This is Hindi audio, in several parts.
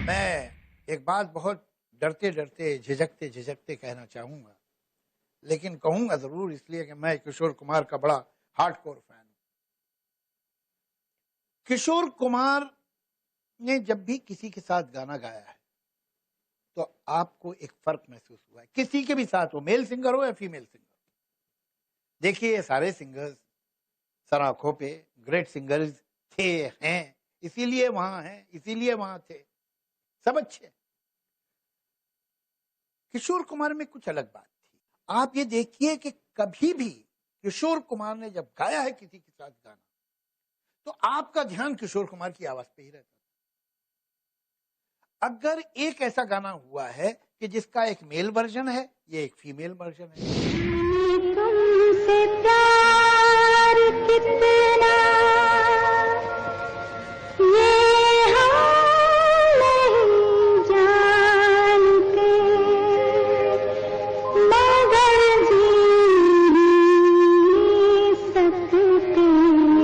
मैं एक बात बहुत डरते डरते झिझकते झिझकते कहना चाहूंगा, लेकिन कहूंगा जरूर इसलिए कि मैं किशोर कुमार का बड़ा हार्डकोर फैन हूं। किशोर कुमार ने जब भी किसी के साथ गाना गाया है तो आपको एक फर्क महसूस हुआ है, किसी के भी साथ हो, मेल सिंगर हो या फीमेल सिंगर। देखिए ये सारे सिंगर्स सर आंखों पे ग्रेट सिंगर्स थे, हैं, इसीलिए वहां हैं, इसीलिए वहां थे, सब अच्छे। किशोर कुमार में कुछ अलग बात थी। आप ये देखिए कि कभी भी किशोर कुमार ने जब गाया है किसी के साथ गाना तो आपका ध्यान किशोर कुमार की आवाज पे ही रहता था। अगर एक ऐसा गाना हुआ है कि जिसका एक मेल वर्जन है, ये एक फीमेल वर्जन है। तुमसे प्यार कितना ये हम नहीं जानते, मगर जी नहीं सकते तुम्हारे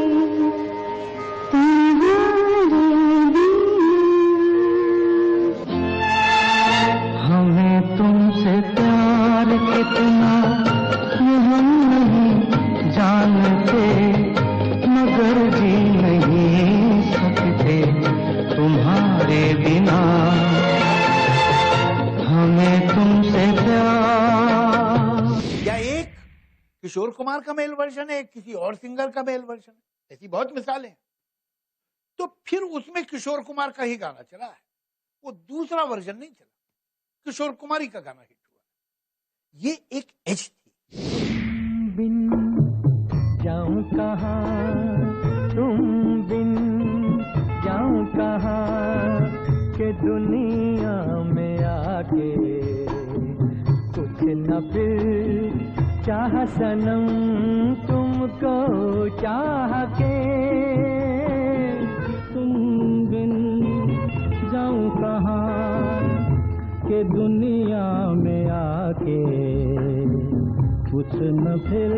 बिन। हमें तुमसे प्यार कितना ये हम नहीं जानते, मगर जी नहीं सकते तुम्हारे बिना। हमें तुमसे प्यार। या एक किशोर कुमार का मेल वर्जन है, एक किसी और सिंगर का मेल वर्जन है, ऐसी बहुत मिसालें हैं। तो फिर उसमें किशोर कुमार का ही गाना चला है, वो दूसरा वर्जन नहीं चला, किशोर कुमार ही का गाना हिट हुआ। ये एक एज थी। बिन जाऊं कहाँ, तुम बिन जाऊं कहाँ, के दुनिया में आके कुछ न फिर चाह सनम तुमको चाह के। तुम बिन जाऊं कहाँ, के दुनिया में आके कुछ न फिर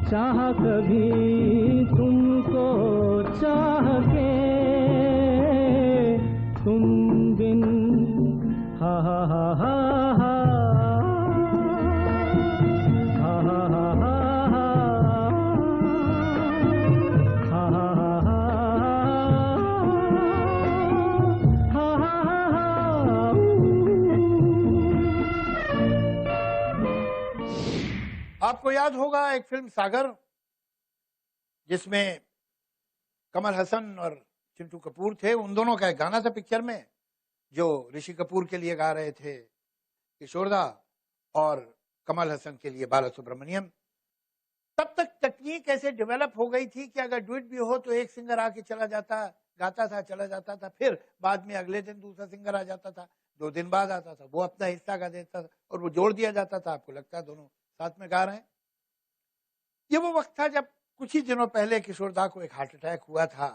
चाह कभी तुमको चाह के। तुम बिन हा हा हा हा हा हा हा हा हा हा आपको याद होगा एक फिल्म सागर, जिसमें कमल हसन और चिंटू कपूर थे। उन दोनों का एक गाना था पिक्चर में, जो ऋषि कपूर के लिए गा रहे थे किशोरदा और कमल हसन के लिए बाला सुब्रमण्यम। तब तक तकनीक ऐसे डेवलप हो गई थी कि अगर डुएट भी हो तो एक सिंगर आके चला जाता, गाता था, चला जाता था, फिर बाद में अगले दिन दूसरा सिंगर आ जाता था, 2 दिन बाद आता था, वो अपना हिस्सा गा देता था और वो जोड़ दिया जाता था, आपको लगता है दोनों साथ में गा रहे हैं। ये वो वक्त था जब कुछ ही दिनों पहले किशोरदा को एक हार्ट अटैक हुआ था।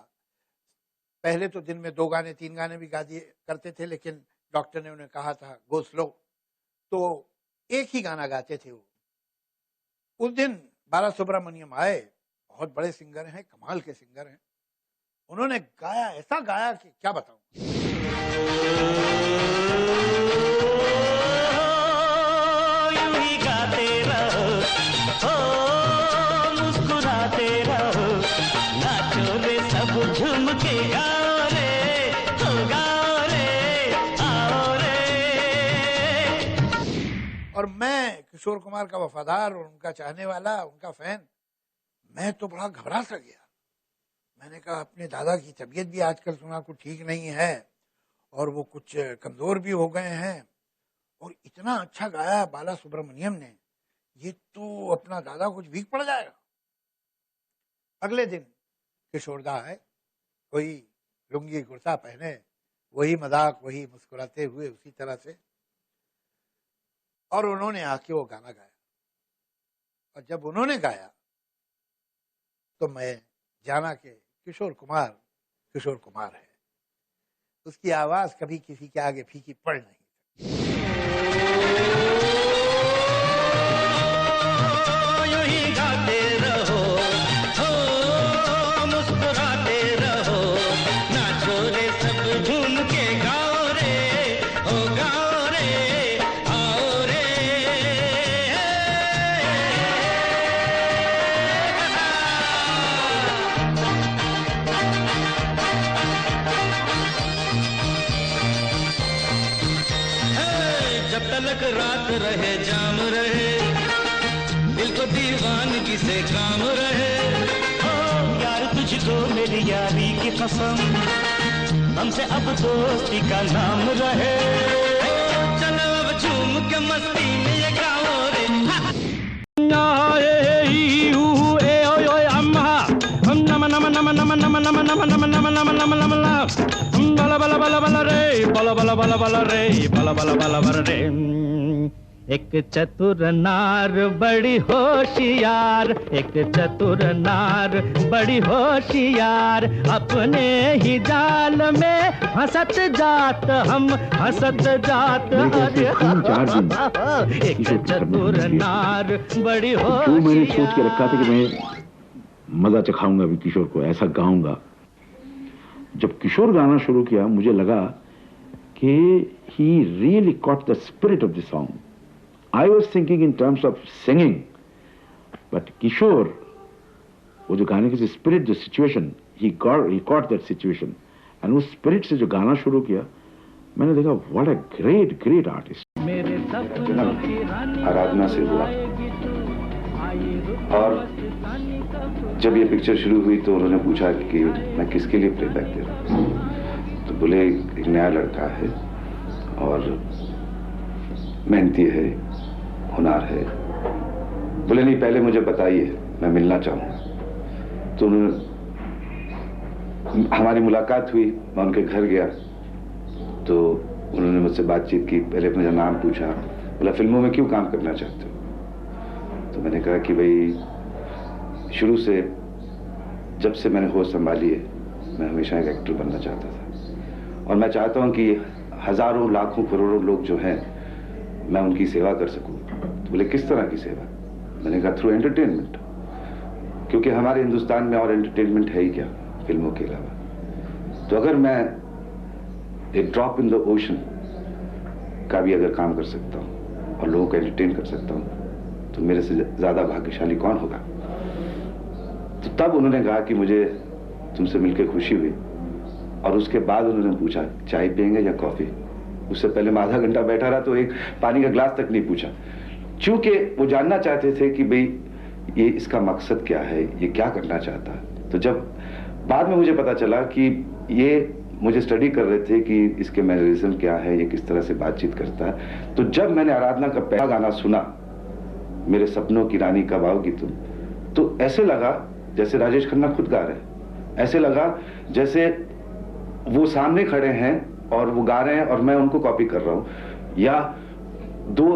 पहले तो दिन में 2 गाने 3 गाने भी गा दिए करते थे, लेकिन डॉक्टर ने उन्हें कहा था गो स्लो, तो एक ही गाना गाते थे वो। उस दिन बाला सुब्रमण्यम आए, बहुत बड़े सिंगर हैं, कमाल के सिंगर हैं। उन्होंने गाया, ऐसा गाया कि क्या बताऊं। यूं ही गाते रहो, मुस्कुराते रहो, नाचो रे सब झूम के गाओ रे, गाओ रे, आओ रे। और मैं किशोर कुमार का वफादार और उनका चाहने वाला, उनका फैन, मैं तो बड़ा घबरा सा गया। मैंने कहा अपने दादा की तबीयत भी आजकल सुना कुछ ठीक नहीं है और वो कुछ कमजोर भी हो गए हैं, और इतना अच्छा गाया बाला सुब्रमण्यम ने, ये तो अपना दादा कुछ वीक पड़ जाएगा। अगले दिन किशोरदा है, कोई लुंगी कुर्ता पहने, वही मजाक, वही मुस्कुराते हुए उसी तरह से, और उन्होंने आके वो गाना गाया। और जब उन्होंने गाया तो मैं जाना कि किशोर कुमार है। उसकी आवाज कभी किसी के आगे फीकी पड़ नहीं। यूं ही गाते रहो, मुस्कुराते रहो, नाचो रे सब झूम के गाओ तलक रात रहे जाम रहे, दिल को दीवानगी से काम रहे। ओ यार तुझको मेरी यारी की कसम, हमसे अब दोस्ती का नाम रहे। चलो अब झूम के मस्ती में ये गाओ रे। एक चतुर नार बड़ी होशियार, एक चतुर नार बड़ी होशियार, अपने ही जाल में हंसत जात हम हंसत जात। एक चतुर नार बड़ी होशियार। तो मैंने सोच के रखा था कि मैं मजा चखाऊंगा अभी किशोर को, ऐसा गाऊंगा। जब किशोर गाना शुरू किया मुझे लगा कि he really caught the spirit of the song. I was thinking in terms of singing, but Kishore, वो जो गाने की spirit, जो situation, he caught that situation, and उस spirit से जो गाना शुरू किया, मैंने देखा what a great artist. आराधना से हुआ, और जब ये पिक्चर शुरू हुई तो उन्होंने पूछा कि मैं किसके लिए प्लेबैक दे रहा हूँ, तो बोले एक नया लड़का है और मेहनती है, हुनर है। बोले नहीं पहले मुझे बताइए, मैं मिलना चाहूँगा। तो हमारी मुलाकात हुई, मैं उनके घर गया तो उन्होंने मुझसे बातचीत की, पहले मेरा नाम पूछा, बोला फिल्मों में क्यों काम करना चाहते हो। तो मैंने कहा कि भाई शुरू से जब से मैंने होश संभाली है मैं हमेशा एक एक्टर बनना चाहता था, और मैं चाहता हूँ कि हजारों लाखों करोड़ों लोग जो हैं मैं उनकी सेवा कर सकूँ। तो बोले किस तरह की सेवा। मैंने कहा थ्रू एंटरटेनमेंट, क्योंकि हमारे हिंदुस्तान में और एंटरटेनमेंट है ही क्या फिल्मों के अलावा। तो अगर मैं एक ड्रॉप इन द ओशन का भी अगर काम कर सकता हूँ और लोगों को एंटरटेन कर सकता हूँ तो मेरे से ज़्यादा भाग्यशाली कौन होगा। तो तब उन्होंने कहा कि मुझे तुमसे मिलकर खुशी हुई, और उसके बाद उन्होंने पूछा चाय पियेंगे या कॉफ़ी। उससे पहले मैं आधा घंटा बैठा रहा तो एक पानी का ग्लास तक नहीं पूछा, क्योंकि वो जानना चाहते थे कि भाई ये इसका मकसद क्या है, ये क्या करना चाहता है। तो जब बाद में मुझे पता चला कि ये मुझे स्टडी कर रहे थे कि इसके मैनरिज्म क्या है, ये किस तरह से बातचीत करता है। तो जब मैंने आराधना का पहला गाना सुना, मेरे सपनों की रानी कब आओगी तुम, तो ऐसे लगा जैसे राजेश खन्ना खुद गा रहे हैं, ऐसे लगा जैसे वो सामने खड़े हैं और वो गा रहे हैं और मैं उनको कॉपी कर रहा हूँ, या दो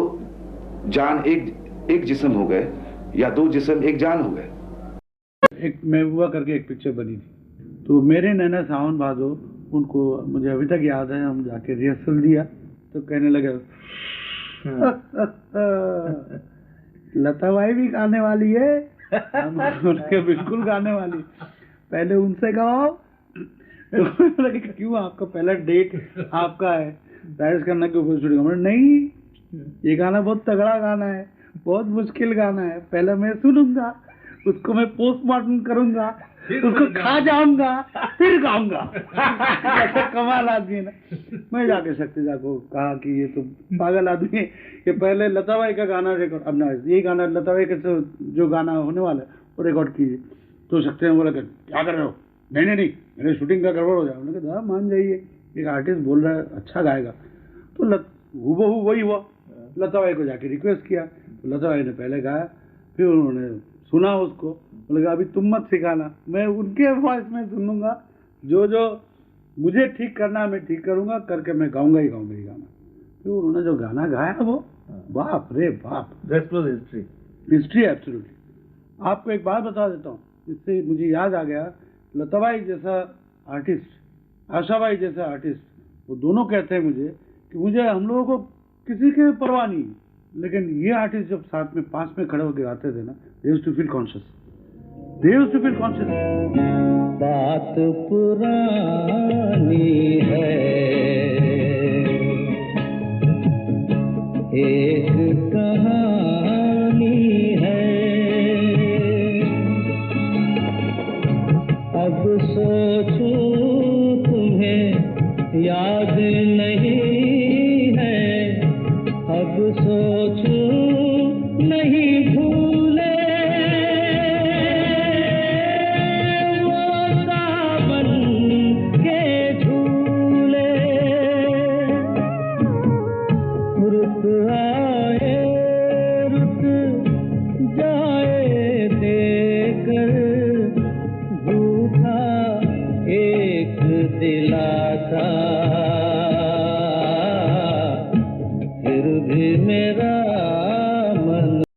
जान एक जिस्म हो गए, या दो जिस्म एक जान हो गए। एक महबूबा करके एक पिक्चर बनी थी, तो मेरे नैना सावन भादो, उनको मुझे अभी तक याद है, हम जाके रिहर्सल दिया तो कहने लगे लता भाई भी गाने वाली है। हम उनके बिल्कुल गाने वाली, पहले उनसे गाओ। लगे क्यों, आपका पहला डेट आपका है राजेश खन्ना के ऊपर शूटिंग। नहीं, ये गाना बहुत तगड़ा गाना है, बहुत मुश्किल गाना है, पहले मैं सुनूंगा, उसको मैं पोस्टमार्टम करूंगा, उसको खा जाऊंगा, फिर गाऊंगा। ऐसा कमाल आदमी है ना। मैं जाके शक्तिजा को कहा कि ये तो पागल आदमी है, कि पहले लता भाई का गाना रिकॉर्ड, अब ना ये गाना लता भाई का जो गाना होने वाला है वो रिकॉर्ड कीजिए। तो शक्तिजा ने बोला कि क्या कर रहे हो। नहीं मेरे शूटिंग का गड़बड़ हो जाए। उन्होंने कहा मान जाइए, एक आर्टिस्ट बोल रहा है अच्छा गाएगा। तो हूबहू वही हुआ। लता भाई को जाके रिक्वेस्ट किया, तो लता भाई ने पहले गाया, फिर उन्होंने सुना उसको, बोले अभी तुम मत सिखाना, मैं उनके वॉइस में सुनूंगा, जो मुझे ठीक करना मैं ठीक करूंगा, करके मैं गाऊंगा ही गाना। फिर उन्होंने जो गाना गाया वो बाप रे बाप, दैट वाज हिस्ट्री एब्सोल्युटली। आपको एक बात बता देता हूँ, इससे मुझे याद आ गया, लता भाई जैसा आर्टिस्ट, आशा भाई जैसा आर्टिस्ट, वो दोनों कहते हैं मुझे कि मुझे हम लोगों को किसी के परवाह नहीं, लेकिन ये आर्टिस्ट जब साथ में पास में खड़े होकर गाते थे ना, they used to feel conscious. बात पुरानी है, एक कहानी है, अब सोचूं तुम्हें याद